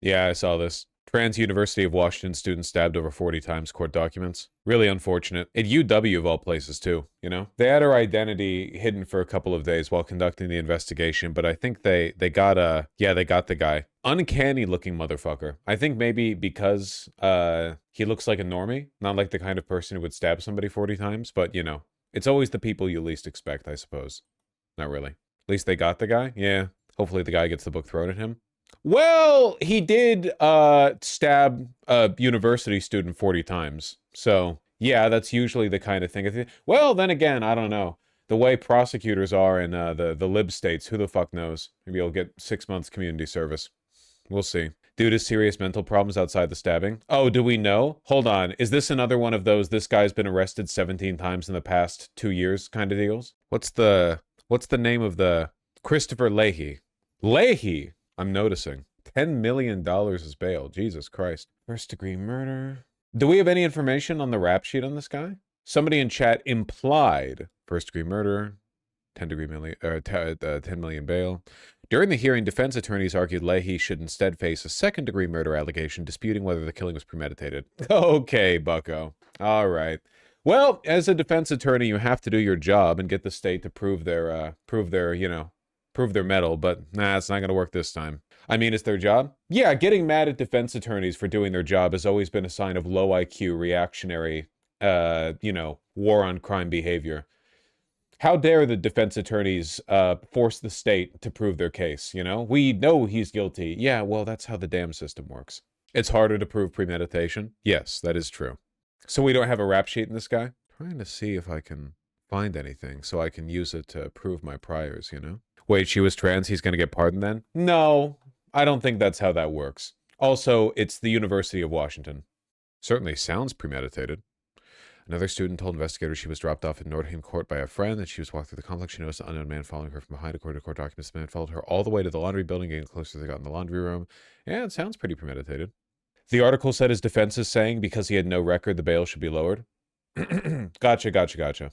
Yeah, I saw this. Trans University of Washington student stabbed over 40 times, court documents. Really unfortunate. At UW of all places too, you know? They had her identity hidden for a couple of days while conducting the investigation, but I think they got they got the guy. Uncanny looking motherfucker. I think maybe because he looks like a normie, not like the kind of person who would stab somebody 40 times, but you know, it's always the people you least expect, I suppose. Not really. At least they got the guy. Yeah. Hopefully the guy gets the book thrown at him. Well, he did stab a university student 40 times. So, yeah, that's usually the kind of thing. Well, then again, I don't know. The way prosecutors are in the lib states, who the fuck knows? Maybe he'll get 6 months community service. We'll see. Due to serious mental problems outside the stabbing. Oh, do we know? Hold on. Is this another one of those this guy's been arrested 17 times in the past 2 years kind of deals? What's the name of the Christopher Leahy? Leahy! I'm noticing. $10 million is bail. Jesus Christ. First degree murder. Do we have any information on the rap sheet on this guy? Somebody in chat implied first degree murder, 10 million bail. During the hearing, defense attorneys argued Leahy should instead face a second degree murder allegation, disputing whether the killing was premeditated. Okay, bucko. All right. Well, as a defense attorney, you have to do your job and get the state to prove their mettle, but nah, it's not going to work this time. I mean, it's their job. Yeah, getting mad at defense attorneys for doing their job has always been a sign of low IQ, reactionary, war on crime behavior. How dare the defense attorneys force the state to prove their case, you know? We know he's guilty. Yeah, well, that's how the damn system works. It's harder to prove premeditation. Yes, that is true. So we don't have a rap sheet in this guy? Trying to see if I can find anything so I can use it to prove my priors, you know? Wait, she was trans, he's going to get pardoned then? No, I don't think that's how that works. Also, it's the University of Washington. Certainly sounds premeditated. Another student told investigators she was dropped off at Nordheim Court by a friend, and she was walked through the complex. She noticed an unknown man following her from behind. According to court documents, the man followed her all the way to the laundry building, getting closer they got in the laundry room. Yeah, it sounds pretty premeditated. The article said his defense is saying because he had no record, the bail should be lowered. Gotcha.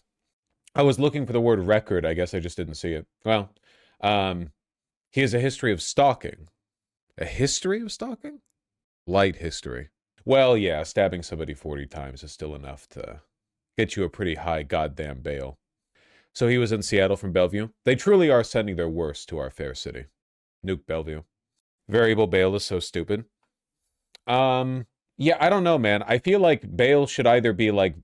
I was looking for the word record. I guess I just didn't see it. Well, he has a history of stalking. A history of stalking? Light history. Well, yeah, stabbing somebody 40 times is still enough to get you a pretty high goddamn bail. So he was in Seattle from Bellevue. They truly are sending their worst to our fair city. Nuke Bellevue. Variable bail is so stupid. Yeah, I don't know, man. I feel like bail should either be like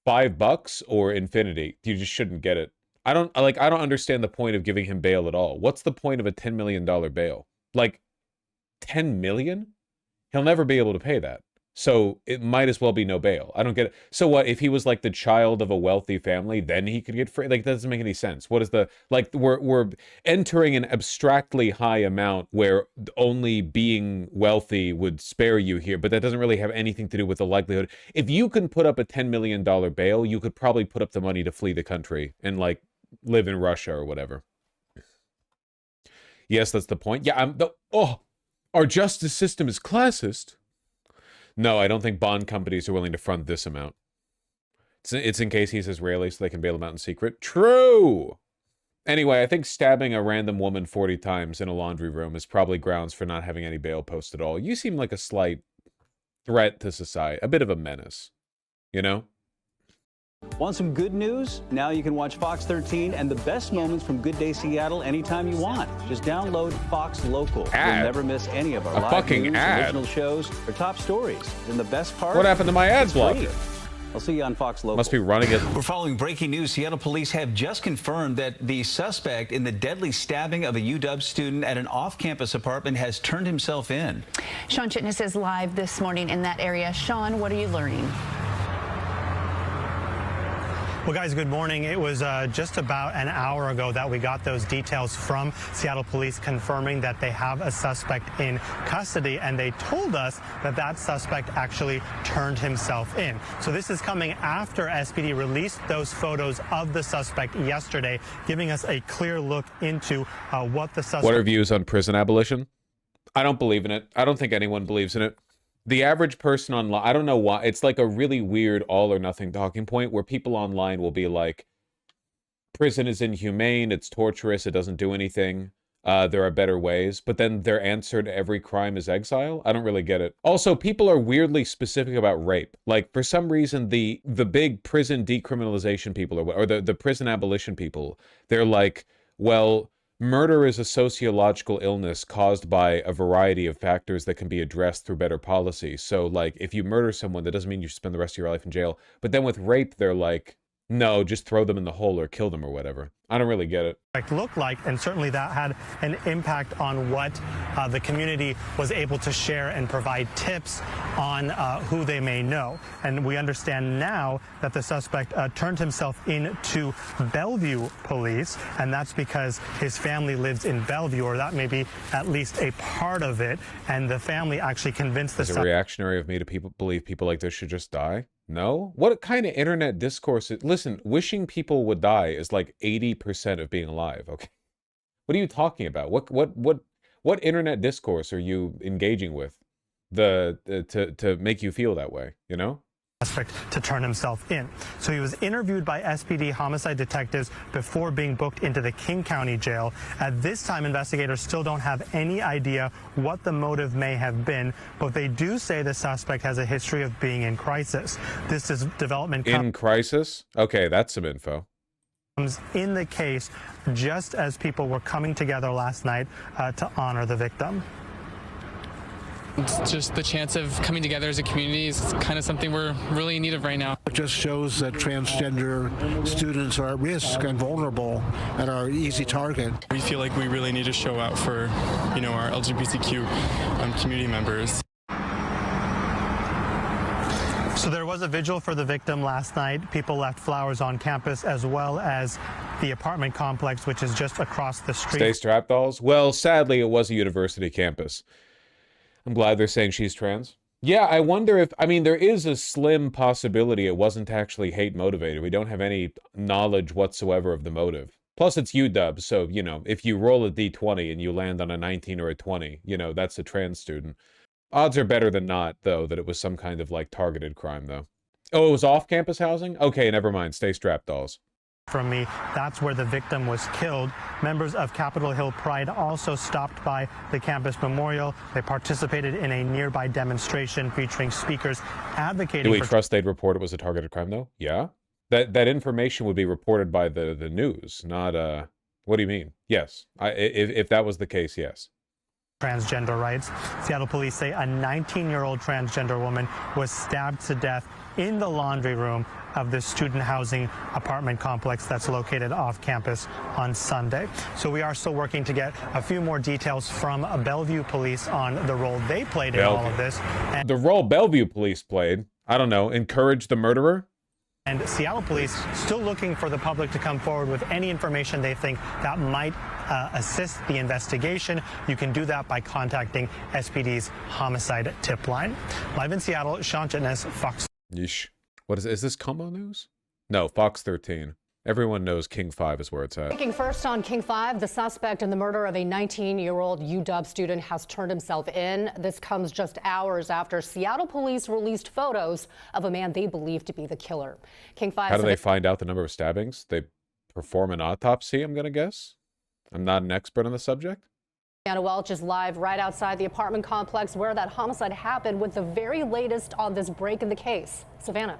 $5 or infinity. You just shouldn't get it. I don't understand the point of giving him bail at all. What's the point of a $10 million bail? Like, 10 million? He'll never be able to pay that. So it might as well be no bail. I don't get it. So what, if he was like the child of a wealthy family, then he could get free? Like, that doesn't make any sense. What is the, like, we're entering an abstractly high amount where only being wealthy would spare you here, but that doesn't really have anything to do with the likelihood. If you can put up a $10 million bail, you could probably put up the money to flee the country and like live in Russia or whatever. Yes, that's the point. Yeah, our justice system is classist. No, I don't think bond companies are willing to front this amount. It's in case he's Israeli so they can bail him out in secret. True! Anyway, I think stabbing a random woman 40 times in a laundry room is probably grounds for not having any bail post at all. You seem like a slight threat to society. A bit of a menace. You know? Want some good news? Now you can watch Fox 13 and the best moments from Good Day Seattle anytime you want. Just download Fox Local. Ad. You'll never miss any of our live fucking news, ad. original shows, or top stories. And the best part? What happened to my ad blocker? I'll see you on Fox Local. Must be running it. We're following breaking news. Seattle police have just confirmed that the suspect in the deadly stabbing of a UW student at an off-campus apartment has turned himself in. Sean Chitness is live this morning in that area. Sean, what are you learning? Well, guys, good morning. It was just about an hour ago that we got those details from Seattle police confirming that they have a suspect in custody, and they told us that that suspect actually turned himself in. So this is coming after SPD released those photos of the suspect yesterday, giving us a clear look into what the suspect... What are views on prison abolition? I don't believe in it. I don't think anyone believes in it. The average person online, I don't know why, it's like a really weird all or nothing talking point where people online will be like, prison is inhumane, it's torturous, it doesn't do anything. there are better ways, but then their answer to every crime is exile. I don't really get it. Also, people are weirdly specific about rape. Like, for some reason, the big prison decriminalization people, or the prison abolition people, they're like, well, murder is a sociological illness caused by a variety of factors that can be addressed through better policy. So, like, if you murder someone, that doesn't mean you should spend the rest of your life in jail. But then with rape, they're like, no, just throw them in the hole or kill them or whatever. I don't really get it. Looked like, and certainly that had an impact on what the community was able to share and provide tips on who they may know. And we understand now that the suspect turned himself in to Bellevue police, and that's because his family lives in Bellevue, or that may be at least a part of it. And the family actually convinced the Is it reactionary of me to believe people like this should just die? No? What kind of internet discourse is... Listen, wishing people would die is like 80% of being alive, okay? What are you talking about? What internet discourse are you engaging with to make you feel that way, you know? Suspect to turn himself in. So he was interviewed by SPD homicide detectives before being booked into the King County Jail. At this time, investigators still don't have any idea what the motive may have been, but they do say the suspect has a history of being in crisis. This is development in crisis? Okay, that's some info. Comes in the case just as people were coming together last night to honor the victim. It's just the chance of coming together as a community is kind of something we're really in need of right now. It just shows that transgender students are at risk and vulnerable and are an easy target. We feel like we really need to show out for, you know, our LGBTQ community members. So there was a vigil for the victim last night. People left flowers on campus, as well as the apartment complex, which is just across the street. Stay strapped, dolls? Well, sadly, it was a university campus. I'm glad they're saying she's trans. Yeah, I wonder if... I mean, there is a slim possibility it wasn't actually hate motivated. We don't have any knowledge whatsoever of the motive. Plus, it's UW, so, you know, if you roll a D20 and you land on a 19 or a 20, you know, that's a trans student. Odds are better than not, though, that it was some kind of, like, targeted crime, though. Oh, it was off-campus housing? Okay, never mind. Stay strapped, dolls. From me, that's where the victim was killed. Members of Capitol Hill Pride also stopped by the campus memorial. They participated in a nearby demonstration featuring speakers advocating. Do we trust they'd report it was a targeted crime, though? Yeah? That information would be reported by the news, not, what do you mean? Yes. If that was the case, yes. Transgender rights. Seattle police say a 19-year-old transgender woman was stabbed to death in the laundry room of the student housing apartment complex that's located off campus on Sunday. So we are still working to get a few more details from Bellevue police on the role they played in all of this. And the role Bellevue police played, I don't know, encourage the murderer? And Seattle police still looking for the public to come forward with any information they think that might assist the investigation. You can do that by contacting SPD's homicide tip line. Live in Seattle, Sean Chitness, Fox. Yeesh. What is this Como News? No, Fox 13. Everyone knows King 5 is where it's at. Speaking first on King 5, the suspect in the murder of a 19-year-old UW student has turned himself in. This comes just hours after Seattle police released photos of a man they believe to be the killer. King 5. How do they find out the number of stabbings? They perform an autopsy, I'm going to guess. I'm not an expert on the subject. Anna Welch is live right outside the apartment complex where that homicide happened with the very latest on this break in the case. Savannah.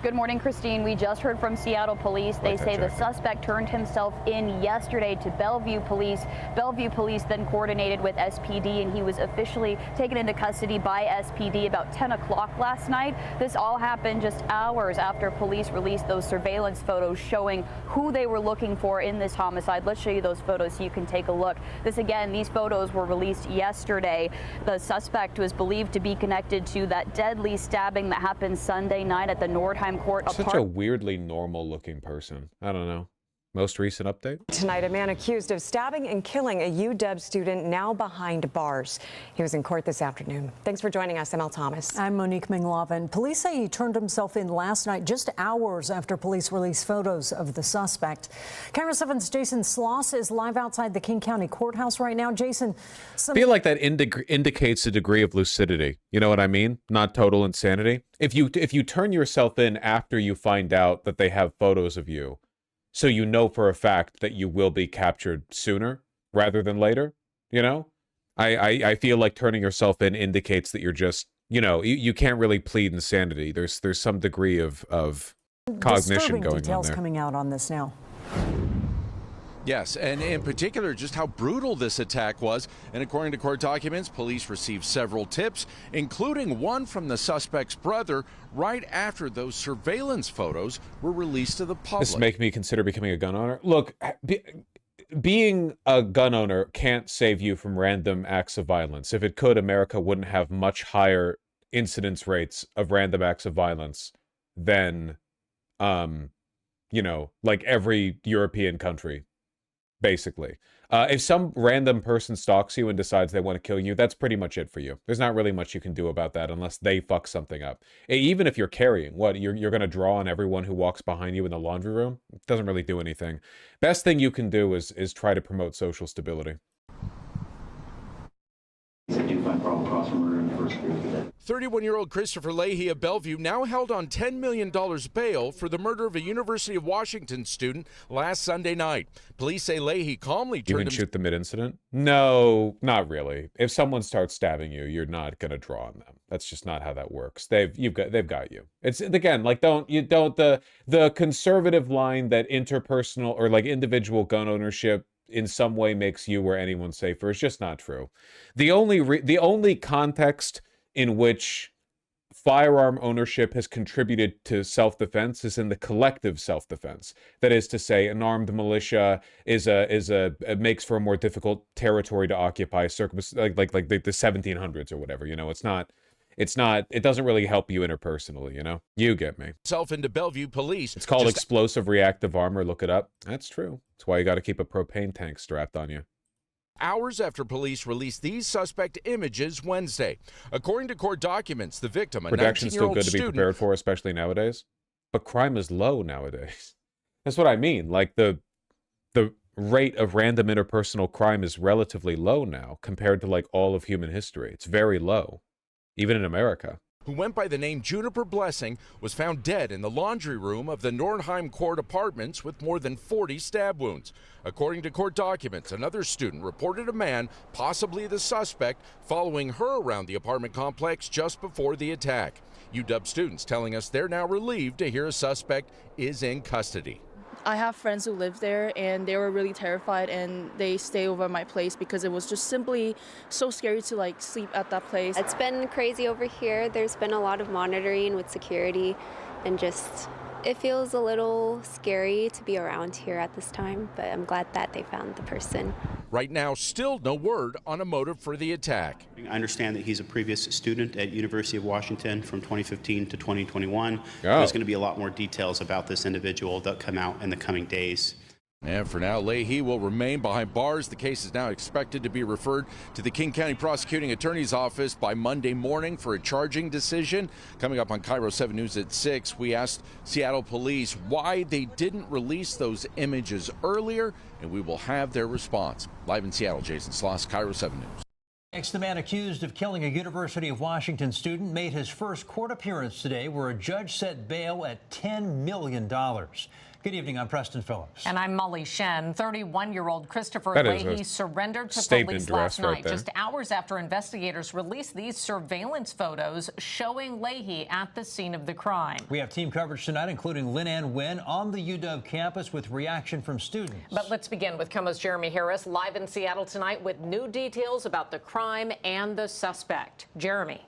Good morning, Christine. We just heard from Seattle police. They say the suspect turned himself in yesterday to Bellevue police. Bellevue police then coordinated with SPD, and he was officially taken into custody by SPD about 10 o'clock last night. This all happened just hours after police released those surveillance photos showing who they were looking for in this homicide. Let's show you those photos so you can take a look. These photos were released yesterday. The suspect was believed to be connected to that deadly stabbing that happened Sunday night at the Nordheim Court. Such a weirdly normal looking person. I don't know. Most recent update? Tonight, a man accused of stabbing and killing a UW student now behind bars. He was in court this afternoon. Thanks for joining us, ML Thomas. I'm Monique Minglavin. Police say he turned himself in last night, just hours after police released photos of the suspect. Camera 7's Jason Sloss is live outside the King County Courthouse right now. Jason, I feel like that indicates a degree of lucidity. You know what I mean? Not total insanity. If you turn yourself in after you find out that they have photos of you, so you know for a fact that you will be captured sooner rather than later, you know? I feel like turning yourself in indicates that you're just, you know, you can't really plead insanity. There's some degree of cognition Disturbing going on details there. coming out on this now. Yes, and in particular, just how brutal this attack was. And according to court documents, police received several tips, including one from the suspect's brother, right after those surveillance photos were released to the public. This make me consider becoming a gun owner. Look, being a gun owner can't save you from random acts of violence. If it could, America wouldn't have much higher incidence rates of random acts of violence than, you know, like every European country. Basically, if some random person stalks you and decides they want to kill you, that's pretty much it for you. There's not really much you can do about that unless they fuck something up. Even if you're carrying, what, you're going to draw on everyone who walks behind you in the laundry room? It doesn't really do anything. Best thing you can do is try to promote social stability. 31-year-old Christopher Leahy of Bellevue now held on $10 million bail for the murder of a University of Washington student last Sunday night. Police say Leahy calmly You turned can shoot the mid-incident? No, not really. If someone starts stabbing you, you're not going to draw on them. That's just not how that works. They've got you. It's, again, like, the conservative line that interpersonal or like individual gun ownership in some way makes you or anyone safer is just not true. The only context in which firearm ownership has contributed to self-defense is in the collective self-defense. That is to say, an armed militia it makes for a more difficult territory to occupy, like the 1700s or whatever. You know, it doesn't really help you interpersonally, you know? You get me. Himself into Bellevue police. It's called explosive reactive armor. Look it up. That's true. That's why you got to keep a propane tank strapped on you. Hours after police released these suspect images Wednesday. According to court documents, the victim, a Protection's still 19-year-old good to be student, prepared for, especially nowadays. But crime is low nowadays. That's what I mean. Like, the rate of random interpersonal crime is relatively low now compared to, like, all of human history. It's very low, even in America. who went by the name Juniper Blessing, was found dead in the laundry room of the Nordheim Court Apartments with more than 40 stab wounds. According to court documents, another student reported a man, possibly the suspect, following her around the apartment complex just before the attack. UW students telling us they're now relieved to hear a suspect is in custody. I have friends who live there, and they were really terrified, and they stay over at my place because it was just simply so scary to sleep at that place. It's been crazy over here. There's been a lot of monitoring with security, and just it feels a little scary to be around here at this time, but I'm glad that they found the person. Right now, still no word on a motive for the attack. I understand that he's a previous student at University of Washington from 2015 to 2021. Oh. There's going to be a lot more details about this individual that come out in the coming days. And for now, Leahy will remain behind bars. The case is now expected to be referred to the King County Prosecuting Attorney's Office by Monday morning for a charging decision. Coming up on Cairo 7 News at 6, we asked Seattle police why they didn't release those images earlier, and we will have their response. Live in Seattle, Jason Sloss, Cairo 7 News. Next, the man accused of killing a University of Washington student made his first court appearance today, where a judge set bail at $10 million. Good evening, I'm Preston Phillips. And I'm Molly Shen. 31-year-old Christopher That is Leahy a surrendered to statement police dress last right night, there. just hours after investigators released these surveillance photos showing Leahy at the scene of the crime. We have team coverage tonight, including Lynn Ann Wynn on the UW campus with reaction from students. But let's begin with KOMO's Jeremy Harris live in Seattle tonight with new details about the crime and the suspect. Jeremy.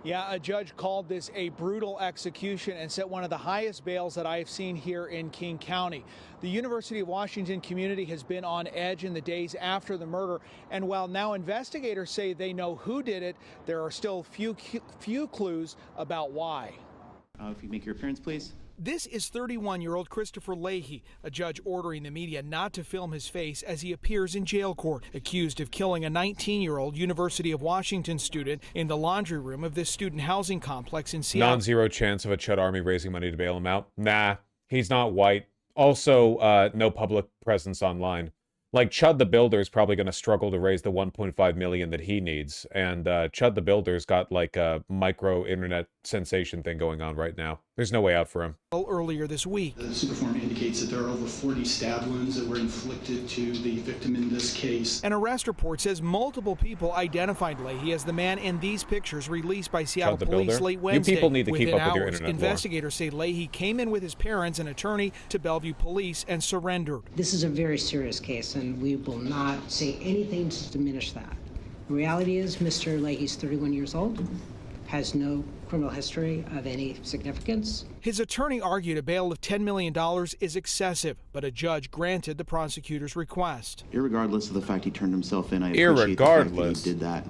Yeah, a judge called this a brutal execution and set one of the highest bails that I have seen here in King County. The University of Washington community has been on edge in the days after the murder, and while now investigators say they know who did it, there are still few clues about why. If you make your appearance, please. This is 31-year-old Christopher Leahy, a judge ordering the media not to film his face as he appears in jail court, accused of killing a 19-year-old University of Washington student in the laundry room of this student housing complex in Seattle. Non-zero chance of a Chud army raising money to bail him out. Nah, he's not white. Also, no public presence online. Like, Chud the Builder is probably going to struggle to raise the $1.5 million that he needs. And Chud the Builder's got like a micro internet sensation thing going on right now. There's no way out for him. Earlier this week. The superform indicates that there are over 40 stab wounds that were inflicted to the victim in this case. An arrest report says multiple people identified Leahy as the man in these pictures released by Seattle police late Wednesday. You people need to keep Within up with your hours, internet investigators say Leahy came in with his parents and attorney to Bellevue Police and surrendered. This is a very serious case, and we will not say anything to diminish that. The reality is Mr. Leahy's 31 years old, has no criminal history of any significance. His attorney argued a bail of $10 million is excessive, but a judge granted the prosecutor's request. Irregardless of the fact he turned himself in, I appreciate the fact that he did that.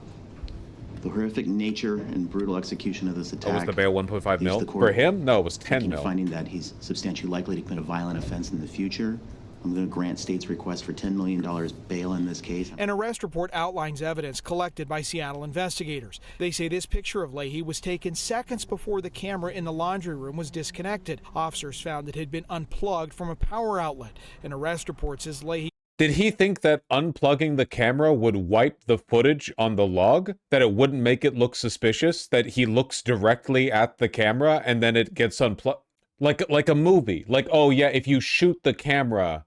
The horrific nature and brutal execution of this attack. Was the bail 1.5 mil for him? No, it was 10 mil. Finding that he's substantially likely to commit a violent offense in the future, I'm going to grant state's request for $10 million bail in this case. An arrest report outlines evidence collected by Seattle investigators. They say this picture of Leahy was taken seconds before the camera in the laundry room was disconnected. Officers found it had been unplugged from a power outlet. An arrest report says Leahy... Did he think that unplugging the camera would wipe the footage on the log? That it wouldn't make it look suspicious? That he looks directly at the camera and then it gets unplugged? Like a movie. Like, oh yeah, if you shoot the camera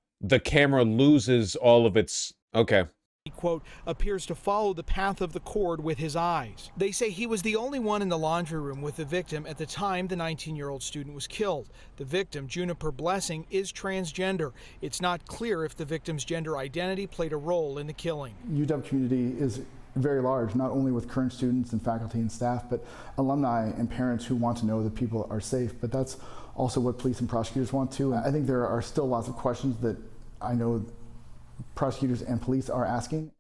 loses all of its... Okay. He, quote, appears to follow the path of the cord with his eyes. They say he was the only one in the laundry room with the victim at the time the 19-year-old student was killed. The victim, Juniper Blessing, is transgender. It's not clear if the victim's gender identity played a role in the killing. UW community is very large, not only with current students and faculty and staff, but alumni and parents who want to know that people are safe. But that's also what police and prosecutors want to. I think there are still lots of questions that I know prosecutors and police are asking.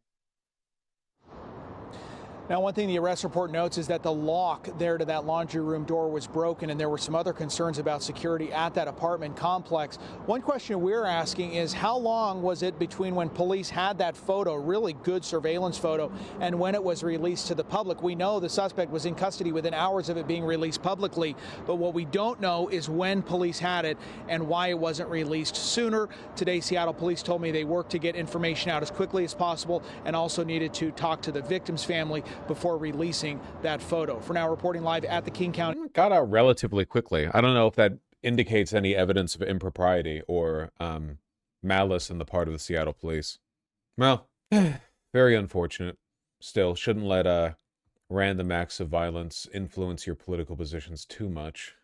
Now, one thing the arrest report notes is that the lock there to that laundry room door was broken, and there were some other concerns about security at that apartment complex. One question we're asking is how long was it between when police had that photo, really good surveillance photo, and when it was released to the public? We know the suspect was in custody within hours of it being released publicly, but what we don't know is when police had it and why it wasn't released sooner. Today, Seattle police told me they worked to get information out as quickly as possible and also needed to talk to the victim's family before releasing that photo. For now, reporting live at the King County. Got out relatively quickly. I don't know if that indicates any evidence of impropriety or malice in the part of the Seattle police. Well, very unfortunate. Still, shouldn't let random acts of violence influence your political positions too much.